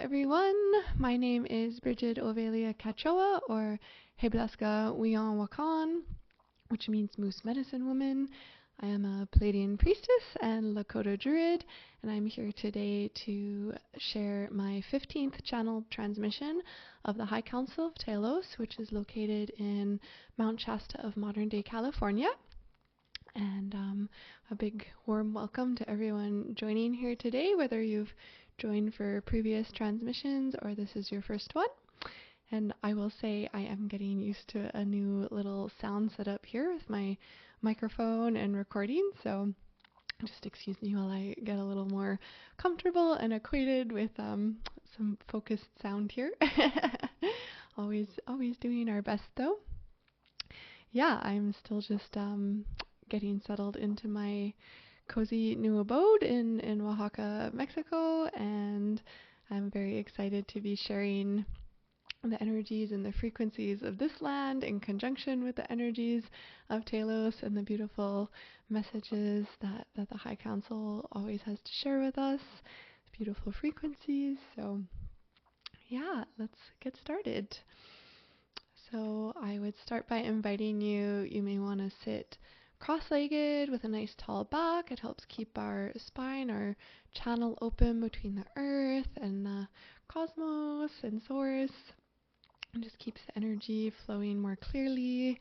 everyone. My name is Brigid Ovelia Catjoa, or Heblaska Wian Wakan, which means Moose Medicine Woman. I am a Palladian priestess and Lakota druid, and I'm here today to share my 15th channeled transmission of the High Council of Telos, which is located in Mount Shasta of modern-day California. And a big warm welcome to everyone joining here today, whether you've joined for previous transmissions or this is your first one. And I will say I am getting used to a new little sound setup here with my microphone and recording, so just excuse me while I get a little more comfortable and acquainted with some focused sound here. always doing our best though. Yeah, I'm still just getting settled into my cozy new abode in Oaxaca, Mexico, and I'm very excited to be sharing the energies and the frequencies of this land in conjunction with the energies of Telos and the beautiful messages that the High Council always has to share with us, beautiful frequencies. So yeah, let's get started. So I would start by inviting you may want to sit cross-legged with a nice tall back. It helps keep our spine, our channel open between the earth and the cosmos and source, and just keeps the energy flowing more clearly.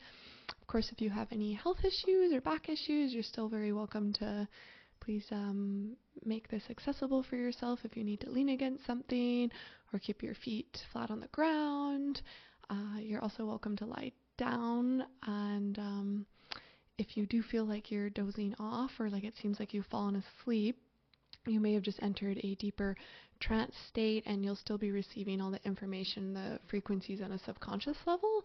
Of course, if you have any health issues or back issues, you're still very welcome to please make this accessible for yourself if you need to lean against something or keep your feet flat on the ground. You're also welcome to lie down, and if you do feel like you're dozing off or like it seems like you've fallen asleep, you may have just entered a deeper trance state and you'll still be receiving all the information, the frequencies on a subconscious level.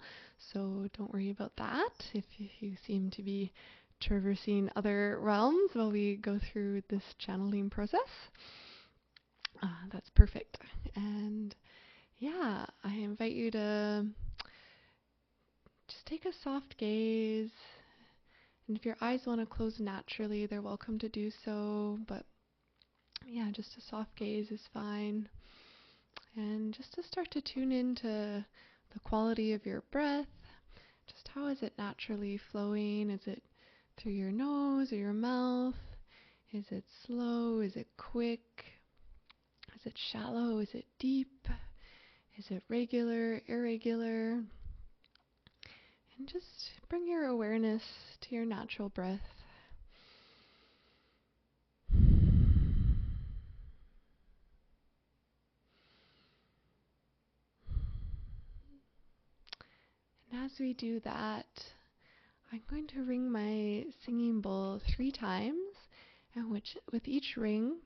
So don't worry about that if you seem to be traversing other realms while we go through this channeling process. That's perfect. And yeah, I invite you to just take a soft gaze. And if your eyes want to close naturally, they're welcome to do so. But yeah, just a soft gaze is fine. And just to start to tune into the quality of your breath. Just how is it naturally flowing? Is it through your nose or your mouth? Is it slow? Is it quick? Is it shallow? Is it deep? Is it regular, irregular? And just bring your awareness to your natural breath. And as we do that, I'm going to ring my singing bowl 3 times, and with each ring,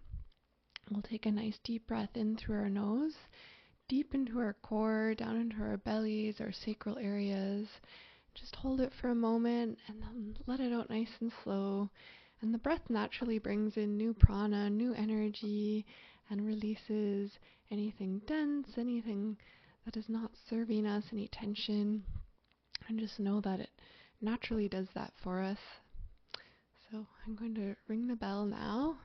we'll take a nice deep breath in through our nose, deep into our core, down into our bellies, our sacral areas. Just hold it for a moment and then let it out nice and slow. And the breath naturally brings in new prana, new energy, and releases anything dense, anything that is not serving us, any tension. And just know that it naturally does that for us. So I'm going to ring the bell now.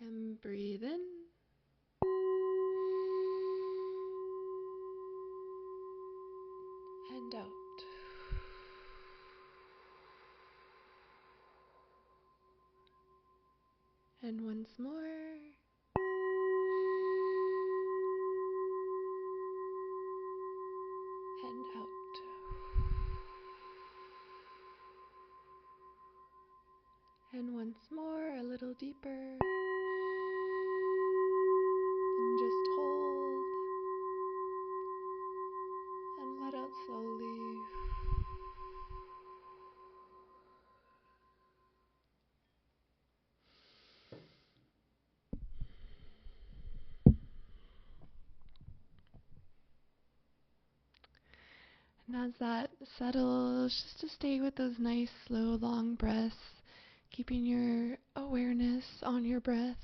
And breathe in. And out. And once more. And out. And once more, a little deeper. And just hold. And let out slowly. And as that settles, just to stay with those nice, slow, long breaths, keeping your awareness on your breath.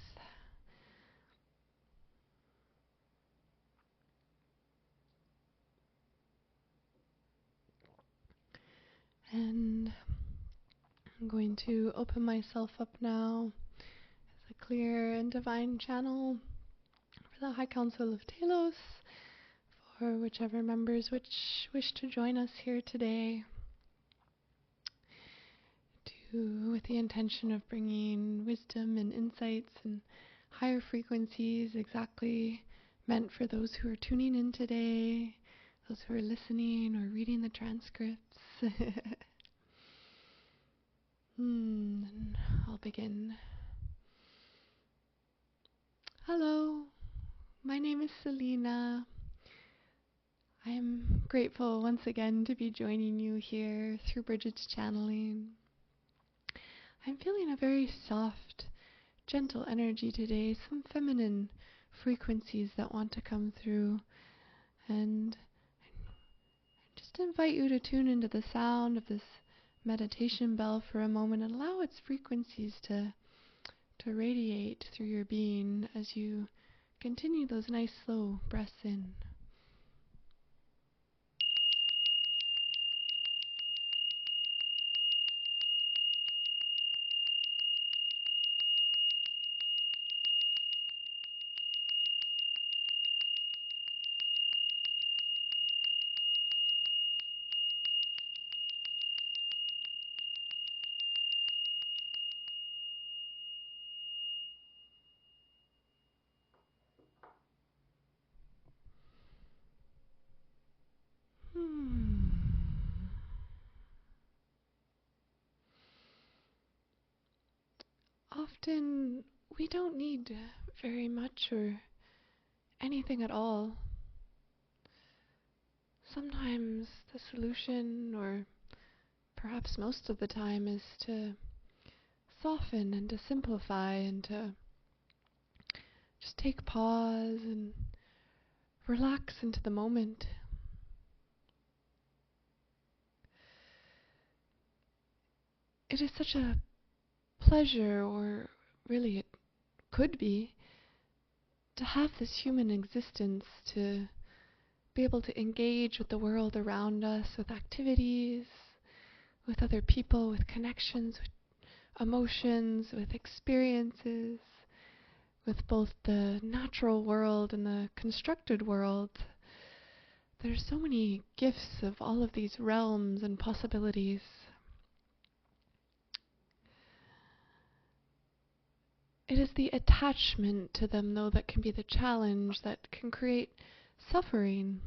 And I'm going to open myself up now as I clear and divine channel for the High Council of Telos, for whichever members which wish to join us here today, with the intention of bringing wisdom and insights and higher frequencies exactly meant for those who are tuning in today, those who are listening or reading the transcripts. And I'll begin. Hello, my name is Selena. I am grateful once again to be joining you here through Brigid's channeling. I'm feeling a very soft, gentle energy today, some feminine frequencies that want to come through, and I just invite you to tune into the sound of this meditation bell for a moment and allow its frequencies to radiate through your being as you continue those nice slow breaths in. Often we don't need very much or anything at all. Sometimes the solution, or perhaps most of the time, is to soften and to simplify and to just take pause and relax into the moment. It is such a pleasure, or really it could be, to have this human existence, to be able to engage with the world around us, with activities, with other people, with connections, with emotions, with experiences, with both the natural world and the constructed world. There's so many gifts of all of these realms and possibilities. It is the attachment to them, though, that can be the challenge, that can create suffering.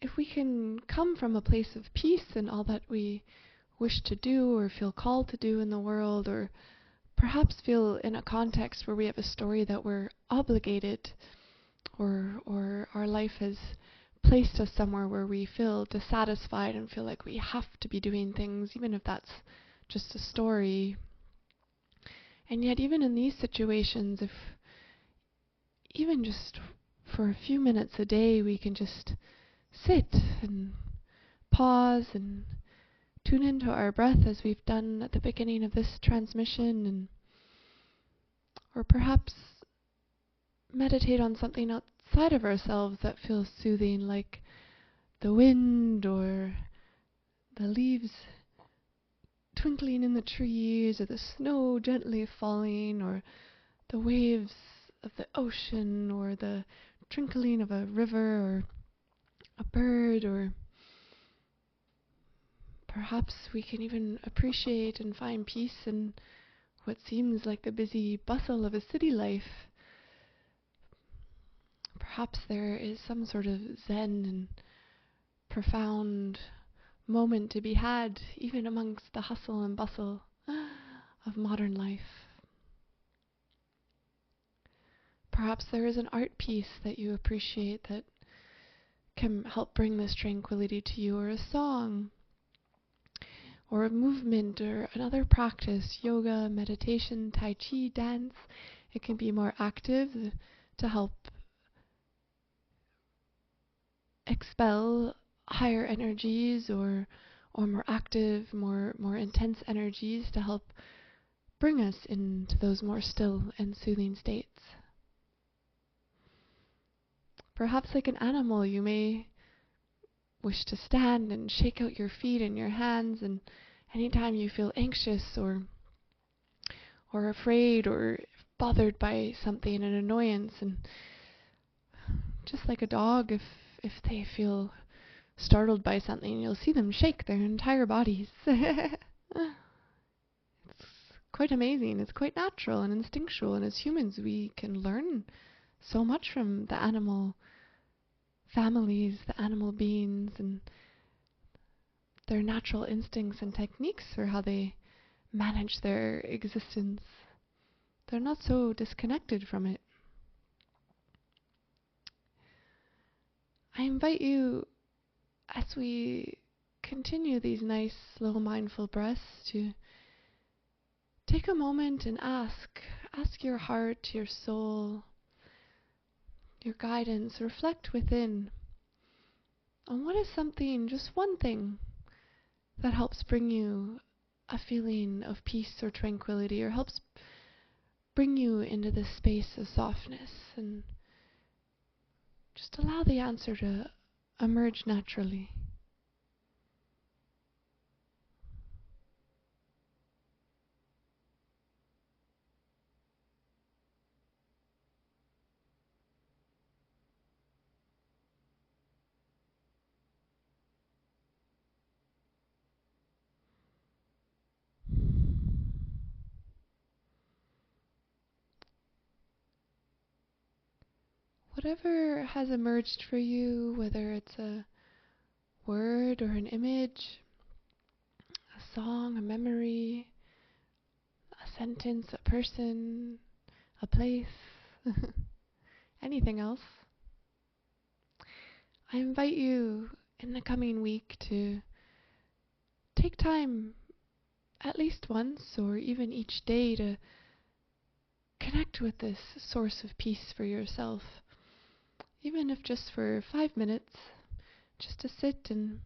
If we can come from a place of peace in all that we wish to do or feel called to do in the world, or perhaps feel in a context where we have a story that we're obligated, or our life has placed us somewhere where we feel dissatisfied and feel like we have to be doing things, even if that's just a story. And yet, even in these situations, if even just for a few minutes a day we can just sit and pause and tune into our breath as we've done at the beginning of this transmission, or perhaps meditate on something outside of ourselves that feels soothing, like the wind or the leaves twinkling in the trees, or the snow gently falling, or the waves of the ocean, or the trickling of a river, or a bird, or perhaps we can even appreciate and find peace in what seems like the busy bustle of a city life. Perhaps there is some sort of zen and profound moment to be had even amongst the hustle and bustle of modern life. Perhaps there is an art piece that you appreciate that can help bring this tranquility to you, or a song, or a movement, or another practice, yoga, meditation, tai chi, dance. It can be more active to help expel higher energies, or more active, more intense energies to help bring us into those more still and soothing states. Perhaps like an animal, you may wish to stand and shake out your feet and your hands, and anytime you feel anxious or or afraid or bothered by something, an annoyance. And just like a dog, if they feel startled by something, you'll see them shake their entire bodies. It's quite amazing. It's quite natural and instinctual. And as humans, we can learn so much from the animal families, the animal beings, and their natural instincts and techniques for how they manage their existence. They're not so disconnected from it. I invite you, as we continue these nice little mindful breaths, to take a moment and ask your heart, your soul, your guidance, reflect within on what is something, just one thing, that helps bring you a feeling of peace or tranquility, or helps bring you into this space of softness, and just allow the answer to emerge naturally. Whatever has emerged for you, whether it's a word or an image, a song, a memory, a sentence, a person, a place, anything else, I invite you in the coming week to take time at least once or even each day to connect with this source of peace for yourself. Even if just for 5 minutes, just to sit, and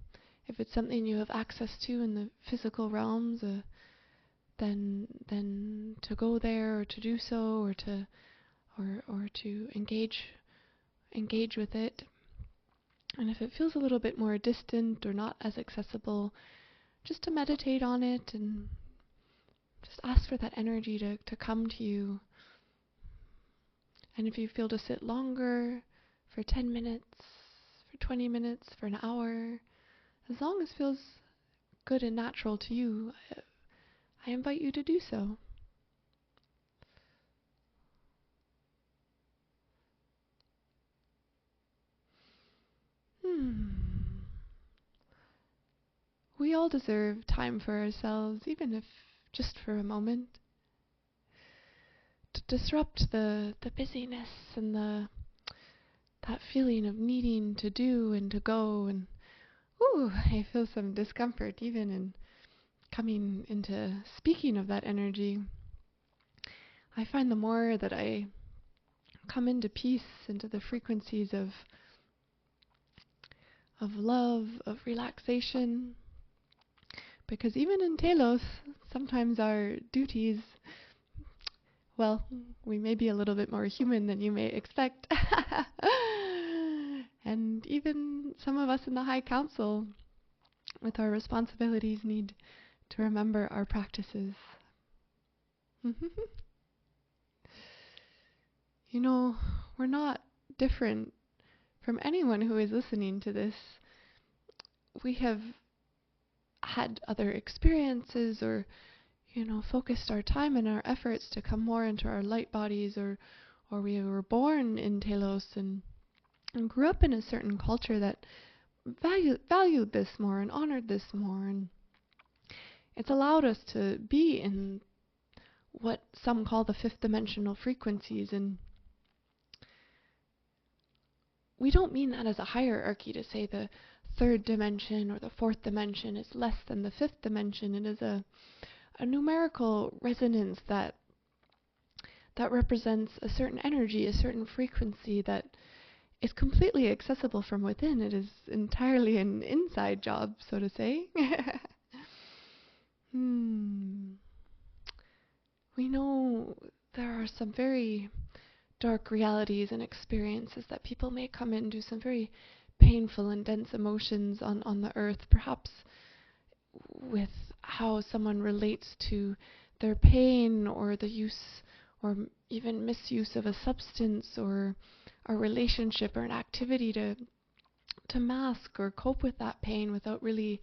if it's something you have access to in the physical realms, then to go there, or to do so, or to engage with it. And if it feels a little bit more distant or not as accessible, just to meditate on it and just ask for that energy to come to you. And if you feel to sit longer, for 10 minutes, for 20 minutes, for an hour, as long as it feels good and natural to you, I invite you to do so. We all deserve time for ourselves, even if just for a moment, to disrupt the busyness and that feeling of needing to do and to go. And I feel some discomfort even in coming into speaking of that energy. I find the more that I come into peace, into the frequencies of love, of relaxation, because even in Telos, sometimes our duties, well, we may be a little bit more human than you may expect. And even some of us in the High Council, with our responsibilities, need to remember our practices. You know, we're not different from anyone who is listening to this. We have had other experiences, or focused our time and our efforts to come more into our light bodies, or we were born in Telos and grew up in a certain culture that valued this more and honored this more, and it's allowed us to be in what some call the fifth dimensional frequencies. And we don't mean that as a hierarchy to say the third dimension or the fourth dimension is less than the fifth dimension. It is a numerical resonance that represents a certain energy, a certain frequency that is completely accessible from within. It is entirely an inside job, so to say. We know there are some very dark realities and experiences that people may come into, some very painful and dense emotions on the earth, perhaps with how someone relates to their pain or the use or even misuse of a substance or a relationship or an activity to mask or cope with that pain without really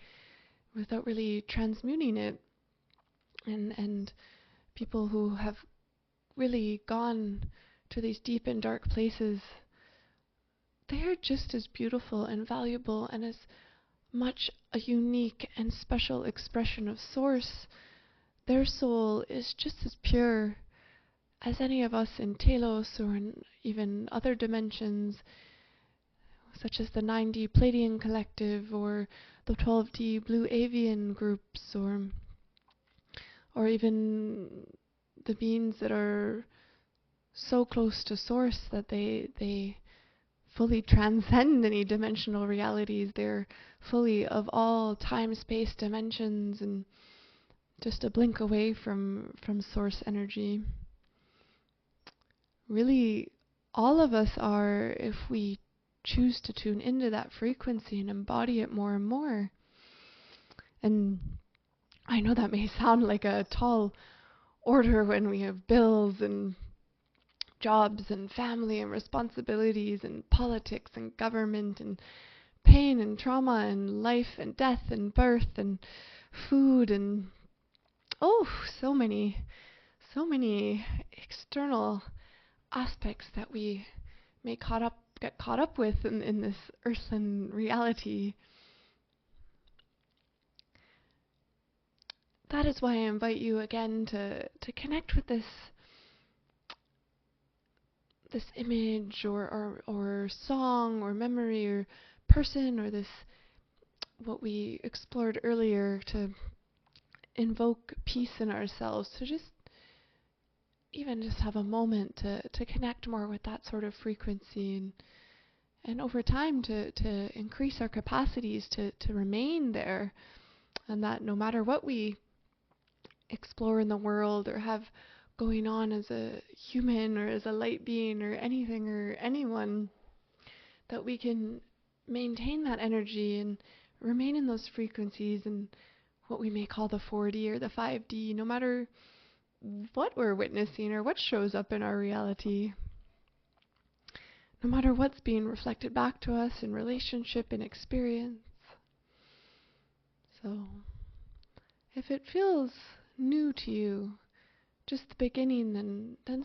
transmuting it. And people who have really gone to these deep and dark places, they are just as beautiful and valuable and as much a unique and special expression of Source. Their soul is just as pure as any of us in Telos or in even other dimensions, such as the 9D Pleiadian Collective or the 12D Blue Avian groups, or even the beings that are so close to Source that they fully transcend any dimensional realities. They're fully of all time, space, dimensions, and just a blink away from Source energy. Really, all of us are, if we choose to tune into that frequency and embody it more and more. And I know that may sound like a tall order when we have bills and jobs and family and responsibilities and politics and government and pain and trauma and life and death and birth and food and so many external aspects that we may get caught up with in this earthly reality. That is why I invite you again to connect with this image or song or memory or person, or this, what we explored earlier, to invoke peace in ourselves, to just have a moment to connect more with that sort of frequency, and over time to increase our capacities to remain there, and that no matter what we explore in the world or have going on as a human or as a light being or anything or anyone, that we can maintain that energy and remain in those frequencies and what we may call the 4D or the 5D, no matter what we're witnessing or what shows up in our reality, no matter what's being reflected back to us in relationship and experience. So if it feels new to you, just the beginning, then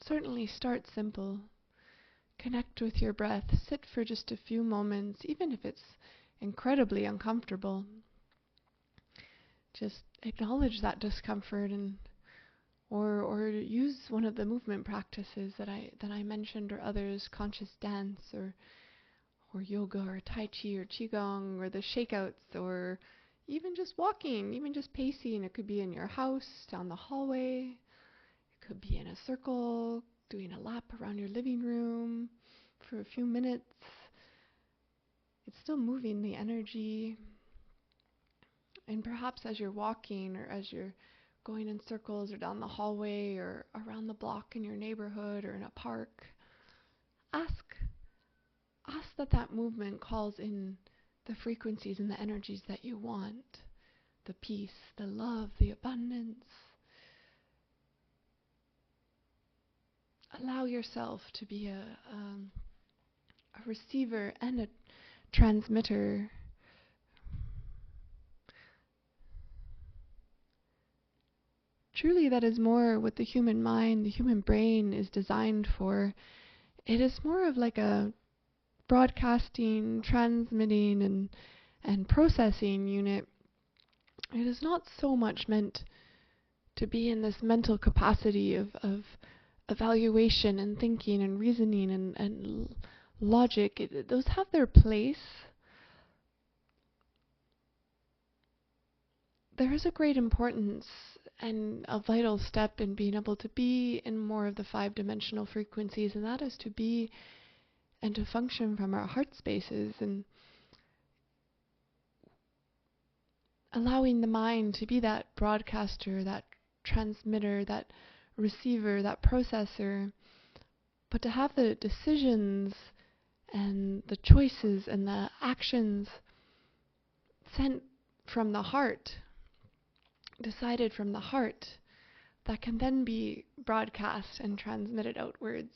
certainly start simple. Connect with your breath. Sit for just a few moments, even if it's incredibly uncomfortable. Just acknowledge that discomfort, and or use one of the movement practices that I mentioned, or others, conscious dance or yoga or tai chi or qigong or the shakeouts, or even just walking, even just pacing. It could be in your house, down the hallway. It could be in a circle, doing a lap around your living room for a few minutes. It's still moving the energy. And perhaps as you're walking, or as you're going in circles or down the hallway or around the block in your neighborhood or in a park, ask that movement calls in the frequencies and the energies that you want, the peace, the love, the abundance. Allow yourself to be a receiver and a transmitter. Truly, that is more what the human mind, the human brain is designed for. It is more of like a broadcasting, transmitting, and processing unit. It is not so much meant to be in this mental capacity of evaluation and thinking and reasoning and logic. Those have their place. There is a great importance and a vital step in being able to be in more of the 5-dimensional frequencies, and that is to be and to function from our heart spaces, and allowing the mind to be that broadcaster, that transmitter, that receiver, that processor, but to have the decisions and the choices and the actions sent from the heart, decided from the heart, that can then be broadcast and transmitted outwards.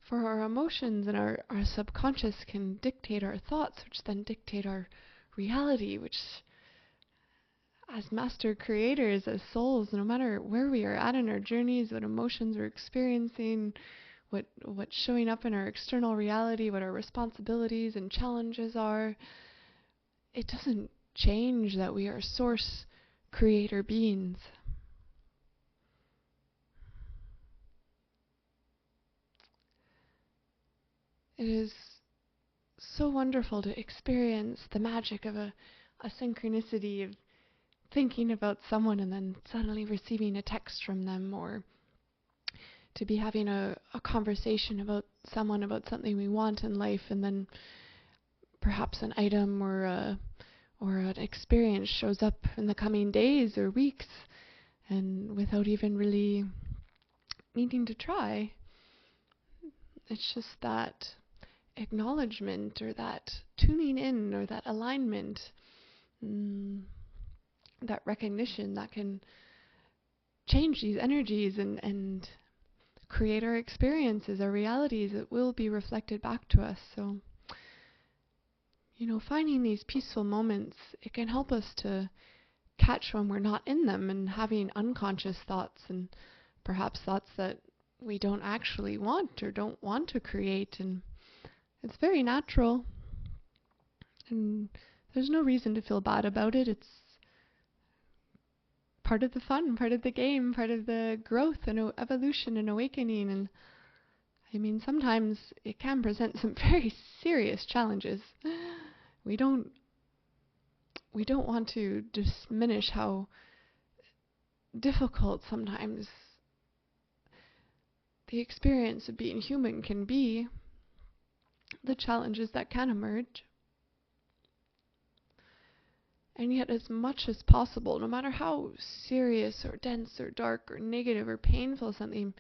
For our emotions and our subconscious can dictate our thoughts, which then dictate our reality, which as master creators, as souls, no matter where we are at in our journeys, what emotions we're experiencing, what's showing up in our external reality, what our responsibilities and challenges are, it doesn't change that we are source creator beings. It is so wonderful to experience the magic of a synchronicity of thinking about someone and then suddenly receiving a text from them, or to be having a conversation about someone, about something we want in life, and then perhaps an item or an experience shows up in the coming days or weeks, and without even really needing to try. It's just that acknowledgement, or that tuning in, or that alignment, that recognition that can change these energies and create our experiences, our realities that will be reflected back to us. So, finding these peaceful moments, it can help us to catch when we're not in them and having unconscious thoughts, and perhaps thoughts that we don't actually want or don't want to create. And it's very natural, and there's no reason to feel bad about it. It's part of the fun, part of the game, part of the growth and evolution and awakening. And I mean, sometimes it can present some very serious challenges. We don't want to diminish how difficult sometimes the experience of being human can be, the challenges that can emerge. And yet, as much as possible, no matter how serious or dense or dark or negative or painful something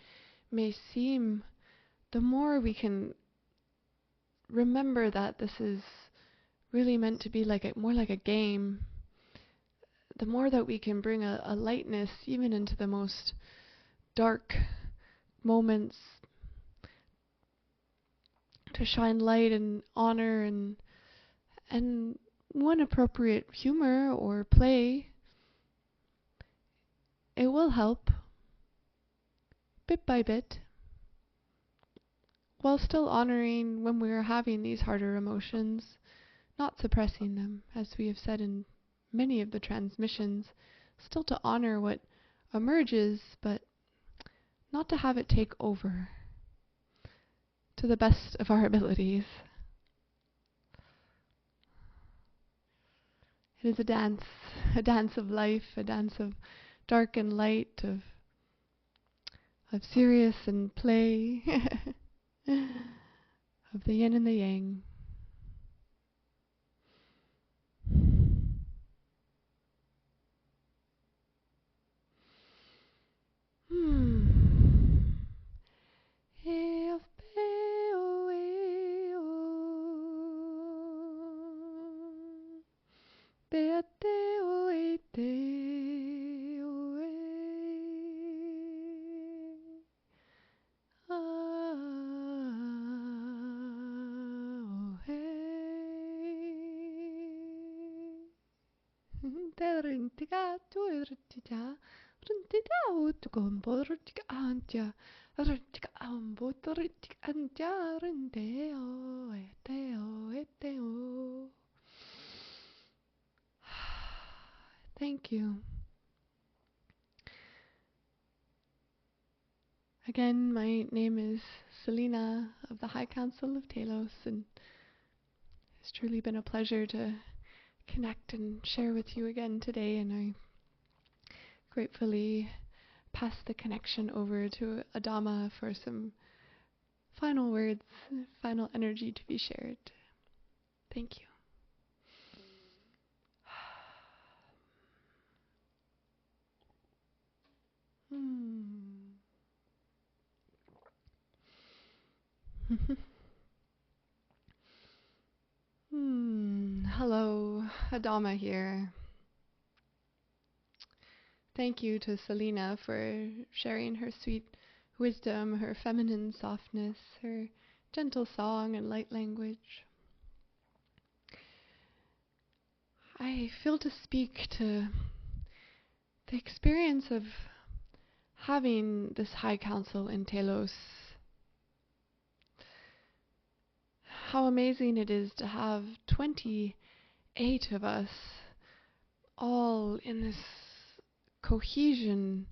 may seem, the more we can remember that this is really meant to be more like a game, the more that we can bring a lightness even into the most dark moments, to shine light and honor and one appropriate humor or play, it will help bit by bit, while still honoring when we are having these harder emotions, not suppressing them, as we have said in many of the transmissions, still to honor what emerges, but not to have it take over, to the best of our abilities. It is a dance of life, a dance of dark and light, of serious and play, of the yin and the yang. Thank you. Again, my name is Selena of the High Council of Telos, and it's truly been a pleasure to connect and share with you again today, and I gratefully pass the connection over to Adama for some final words, final energy to be shared. Thank you. Hello, Adama here. thank you to Selena for sharing her sweet wisdom, her feminine softness, her gentle song and light language. I feel to speak to the experience of having this High Council in Telos. How amazing it is to have 28 of us all in this cohesion,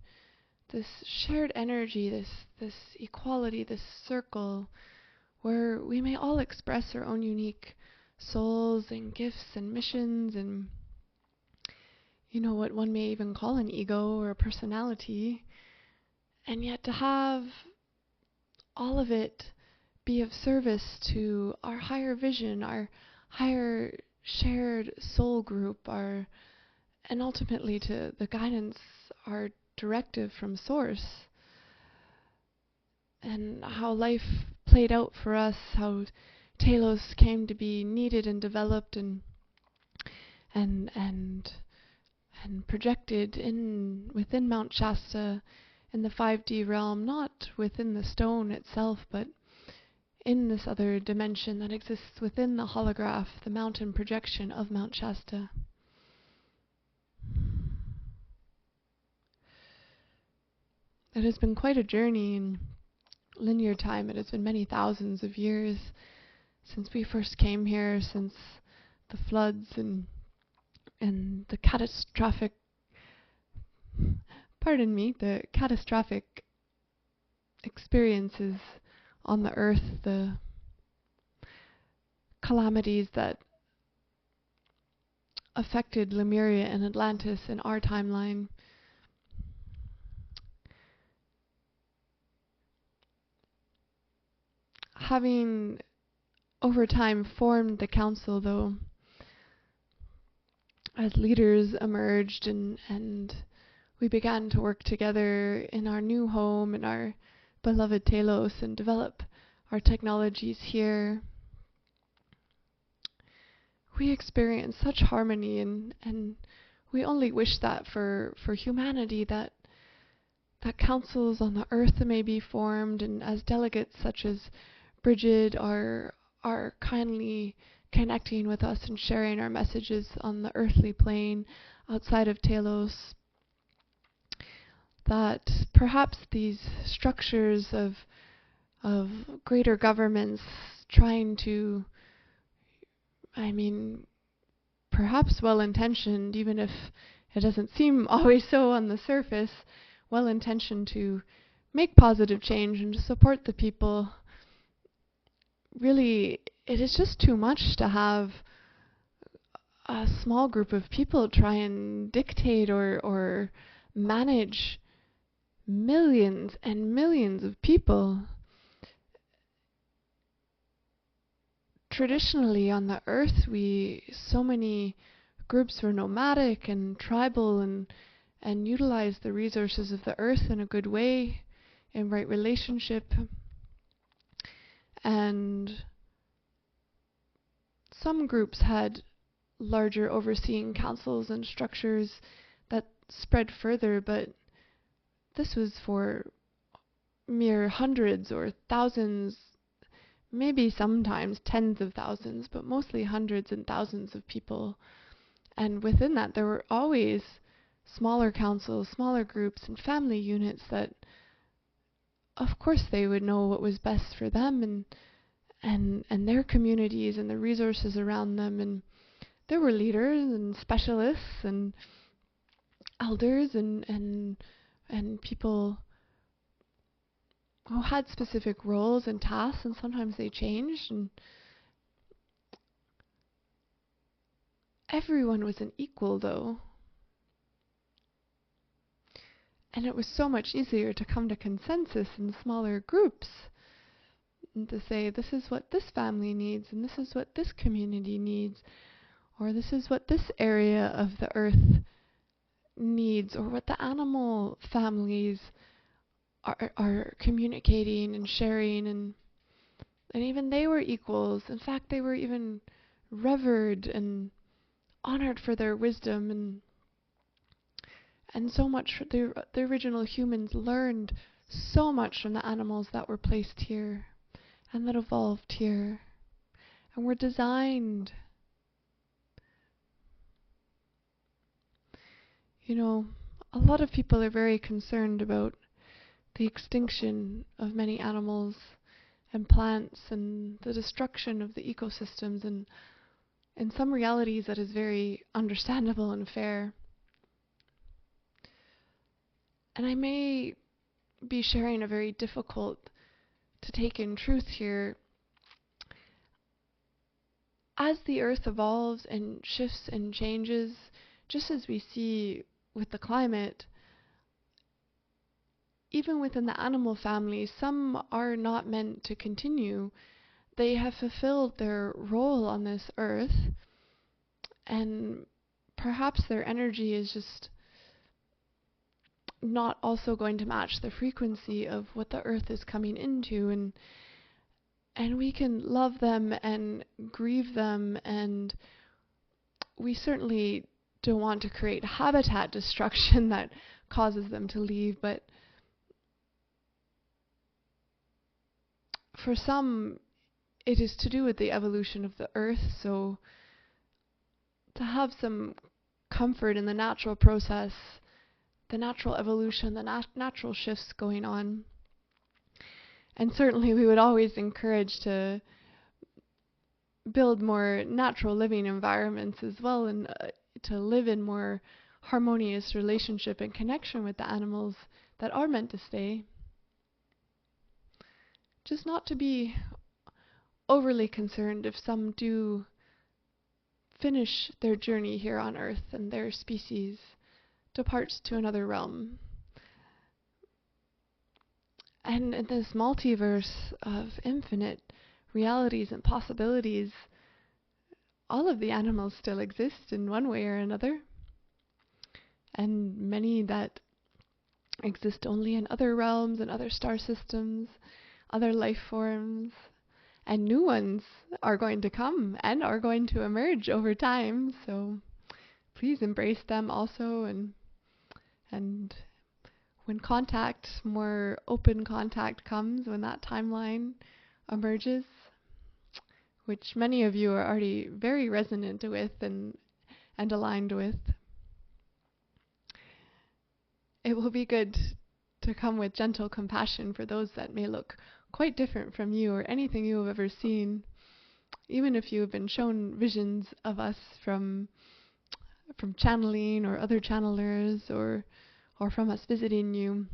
this shared energy, this equality, this circle where we may all express our own unique souls and gifts and missions and what one may even call an ego or a personality, and yet to have all of it be of service to our higher vision, our higher shared soul group, and ultimately to the guidance, our directive from Source, and how life played out for us, how Telos came to be needed and developed and projected within Mount Shasta in the 5D realm, not within the stone itself, but in this other dimension that exists within the holograph, the mountain projection of Mount Shasta. It has been quite a journey in linear time. It has been many thousands of years since we first came here, since the floods and the catastrophic experiences on the earth, the calamities that affected Lemuria and Atlantis in our timeline. Having over time formed the council, though, as leaders emerged and we began to work together in our new home, in our beloved Telos, and develop our technologies here, we experienced such harmony, and we only wish that for humanity, that councils on the earth may be formed, and as delegates such as Brigid are kindly connecting with us and sharing our messages on the earthly plane outside of Telos, that perhaps these structures of greater governments trying to, perhaps well-intentioned, even if it doesn't seem always so on the surface, well-intentioned to make positive change and to support the people. Really, it is just too much to have a small group of people try and dictate or manage millions and millions of people. Traditionally on the earth, so many groups were nomadic and tribal and utilized the resources of the earth in a good way, in right relationship. And some groups had larger overseeing councils and structures that spread further, but this was for mere hundreds or thousands, maybe sometimes tens of thousands, but mostly hundreds and thousands of people. And within that, there were always smaller councils, smaller groups, and family units that, of course, they would know what was best for them and their communities and the resources around them. And there were leaders and specialists and elders and people who had specific roles and tasks, and sometimes they changed, and everyone was an equal, though. And it was so much easier to come to consensus in smaller groups and to say, this is what this family needs, and this is what this community needs, or this is what this area of the earth needs, or what the animal families are communicating and sharing, and even they were equals. In fact, they were even revered and honored for their wisdom, And so much, the original humans learned so much from the animals that were placed here and that evolved here and were designed. You know, a lot of people are very concerned about the extinction of many animals and plants and the destruction of the ecosystems, and in some realities that is very understandable and fair. And I may be sharing a very difficult to take in truth here. As the earth evolves and shifts and changes, just as we see with the climate, even within the animal family, some are not meant to continue. They have fulfilled their role on this earth, and perhaps their energy is just not also going to match the frequency of what the earth is coming into, and we can love them and grieve them, and we certainly don't want to create habitat destruction that causes them to leave, but for some it is to do with the evolution of the earth, so to have some comfort in the natural process, the natural evolution, the natural shifts going on. And certainly we would always encourage to build more natural living environments as well, and to live in more harmonious relationship and connection with the animals that are meant to stay. Just not to be overly concerned if some do finish their journey here on Earth and their species departs to another realm. And in this multiverse of infinite realities and possibilities, all of the animals still exist in one way or another, and many that exist only in other realms and other star systems, other life forms, and new ones are going to come and are going to emerge over time. So please embrace them also, and when contact, more open contact comes, when that timeline emerges, which many of you are already very resonant with and aligned with, it will be good to come with gentle compassion for those that may look quite different from you or anything you have ever seen, even if you have been shown visions of us from channeling or other channelers, or from us visiting you.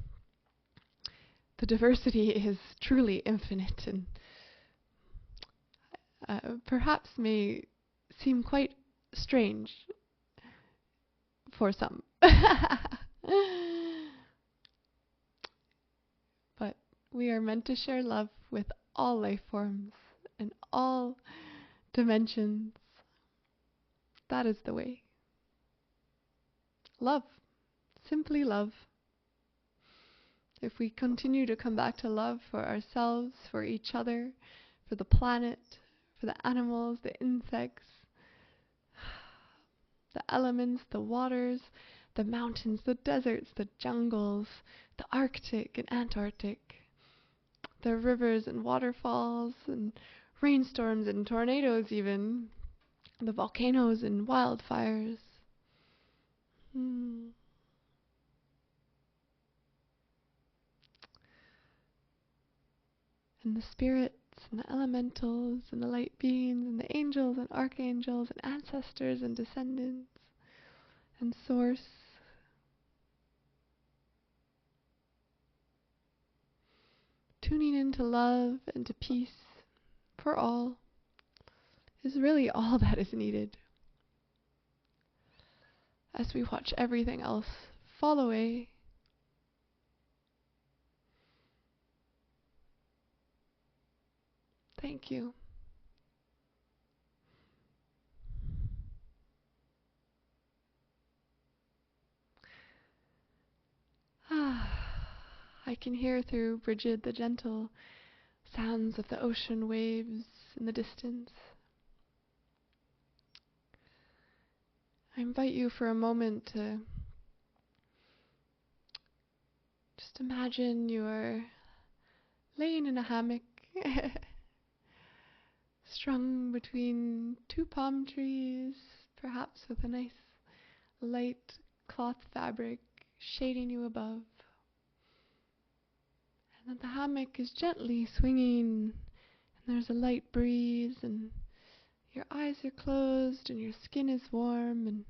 The diversity is truly infinite, and perhaps may seem quite strange for some. But we are meant to share love with all life forms and all dimensions. That is the way. Love. Simply love. If we continue to come back to love for ourselves, for each other, for the planet, for the animals, the insects, the elements, the waters, the mountains, the deserts, the jungles, the Arctic and Antarctic, the rivers and waterfalls and rainstorms and tornadoes even, the volcanoes and wildfires. And the spirits and the elementals and the light beings and the angels and archangels and ancestors and descendants and source. Tuning into love and to peace for all is really all that is needed. As we watch everything else fall away, thank you. I can hear through Brigid the gentle sounds of the ocean waves in the distance. I invite you for a moment to Just imagine you're laying in a hammock, strung between two palm trees, perhaps with a nice light cloth fabric shading you above. And then the hammock is gently swinging, and there's a light breeze, and your eyes are closed, and your skin is warm,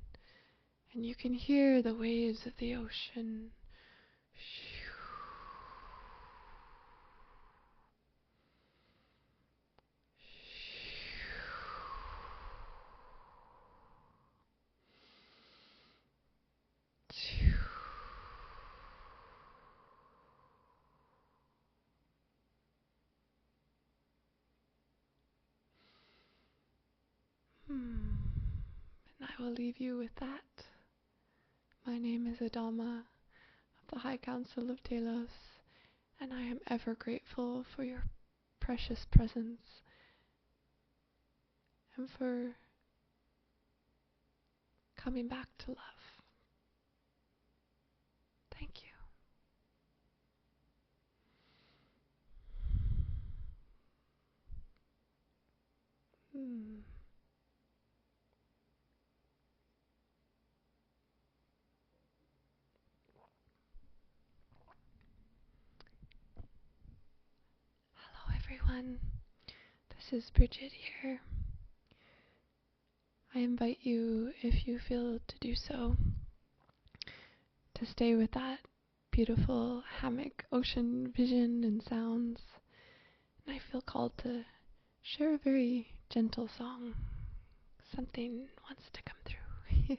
and you can hear the waves of the ocean. And I will leave you with that. My name is Adama of the High Council of Telos, and I am ever grateful for your precious presence and for coming back to love. Thank you. Hello everyone, this is Brigid here. I invite you, if you feel to do so, to stay with that beautiful hammock ocean vision and sounds. And I feel called to share a very gentle song. Something wants to come through.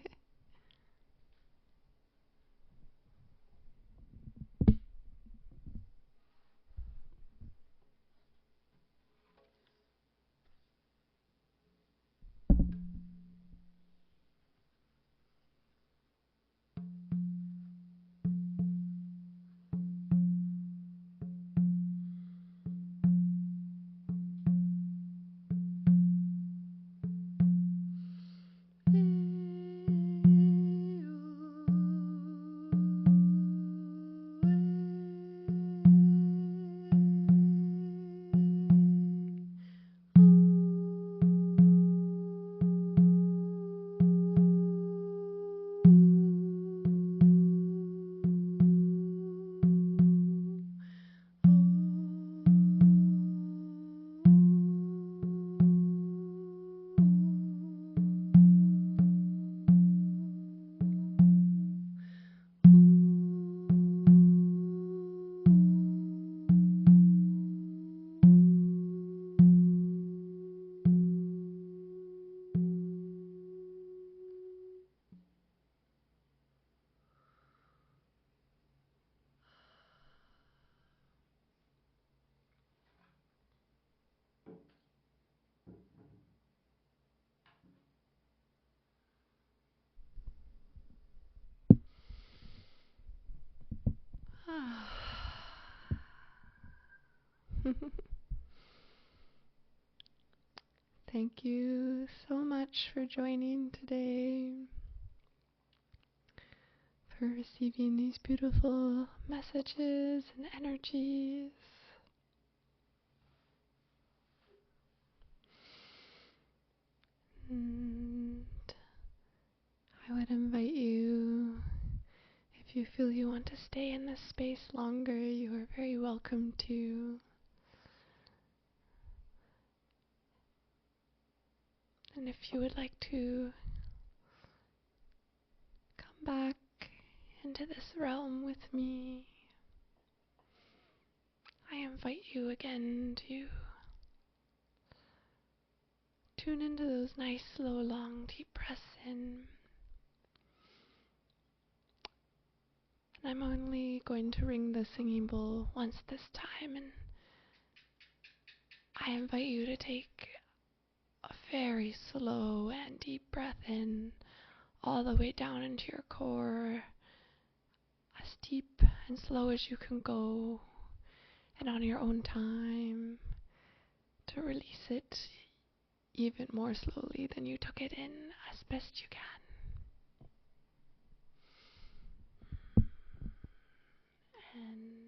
Thank you so much for joining today, for receiving these beautiful messages and energies. And I would invite you, if you feel you want to stay in this space longer, you are very welcome to. And if you would like to come back into this realm with me, I invite you again to tune into those nice, slow, long, deep breaths in. And I'm only going to ring the singing bowl once this time, and I invite you to take a very slow and deep breath in, all the way down into your core, as deep and slow as you can go, and on your own time, to release it even more slowly than you took it in, as best you can. And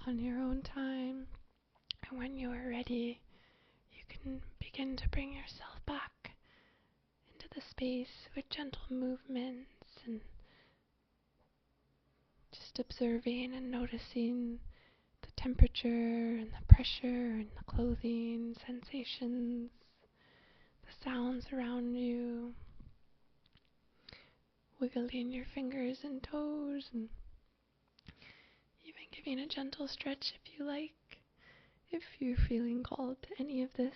on your own time. And when you are ready, you can begin to bring yourself back into the space with gentle movements and just observing and noticing the temperature and the pressure and the clothing, sensations, the sounds around you, wiggling your fingers and toes, and even giving a gentle stretch if you like, if you're feeling called to any of this.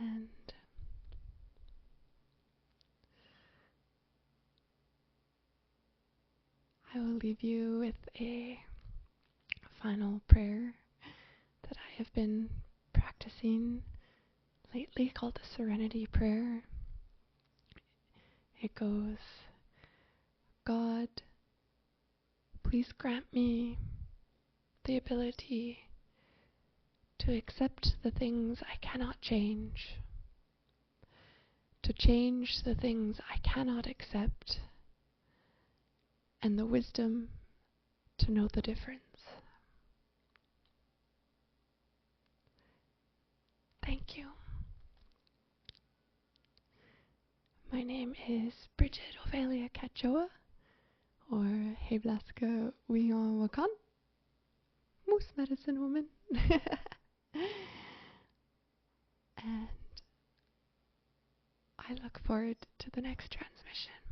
And I will leave you with a final prayer that I have been practicing lately called the Serenity Prayer. It goes, God, please grant me the ability to accept the things I cannot change, to change the things I cannot accept, and the wisdom to know the difference. Thank you. My name is Brigid Ovelia Catjoa, or Hey Blaska Wion Wakan, Moose Medicine Woman. And I look forward to the next transmission.